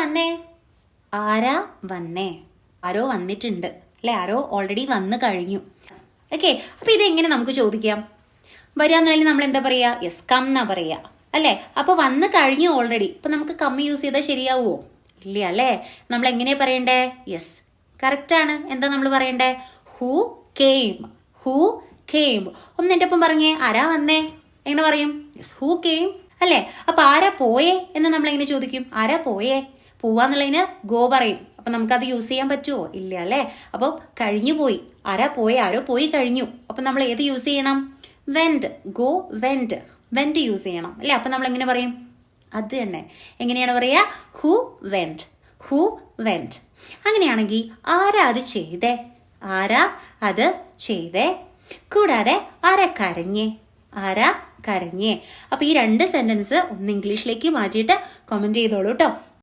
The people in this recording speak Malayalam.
വന്നേ? ആരാ വന്നേ? ആരോ വന്നിട്ടുണ്ട് അല്ലെ? ആരോ ഓൾറെഡി വന്നു കഴിഞ്ഞു. ഓക്കെ, അപ്പൊ ഇതെങ്ങനെ നമുക്ക് ചോദിക്കാം? വരാന്നുണ്ടെങ്കിൽ നമ്മൾ എന്താ പറയാ? യെസ്, കം എന്നാ പറയാ അല്ലെ? അപ്പൊ വന്നു കഴിഞ്ഞു ഓൾറെഡി. ഇപ്പൊ നമുക്ക് കം യൂസ് ചെയ്താൽ ശരിയാവുമോ? ഇല്ല അല്ലേ? നമ്മൾ എങ്ങനെയാ പറയണ്ടേ? യെസ്, കറക്റ്റ് ആണ്. എന്താ നമ്മൾ പറയണ്ടേ? Who came. Who came. ഒന്ന് എൻ്റെ ഒപ്പം പറഞ്ഞേ, ആരാ വന്നേ? എങ്ങനെ പറയും? യെസ്, ഹൂ കെയിം അല്ലേ? അപ്പൊ ആരാ പോയേ എന്ന് നമ്മൾ എങ്ങനെ ചോദിക്കും? ആരാ പോയേ? പോവാന്നുള്ളതിന് ഗോ പറയും. അപ്പൊ നമുക്കത് യൂസ് ചെയ്യാൻ പറ്റുമോ? ഇല്ല അല്ലേ? അപ്പോൾ കഴിഞ്ഞു പോയി. ആരാ പോയെ? ആരോ പോയി കഴിഞ്ഞു. അപ്പൊ നമ്മൾ ഏത് യൂസ് ചെയ്യണം? Went. Go went. Went use ചെയ്യണം അല്ലേ? അപ്പൊ നമ്മൾ എങ്ങനെ പറയും? അത് തന്നെ. എങ്ങനെയാണ് പറയാ? Who went. Who went. അങ്ങനെയാണെങ്കിൽ ആരാ അത് ചെയ്തേ? ആരാ അത് ചെയ്തേ? കൂടാതെ ആരാ കരഞ്ഞേ? ആരാ കരഞ്ഞേ? അപ്പൊ ഈ രണ്ട് സെന്റൻസ് ഒന്ന് ഇംഗ്ലീഷിലേക്ക് മാറ്റിയിട്ട് കമന്റ് ചെയ്തോളൂ കേട്ടോ.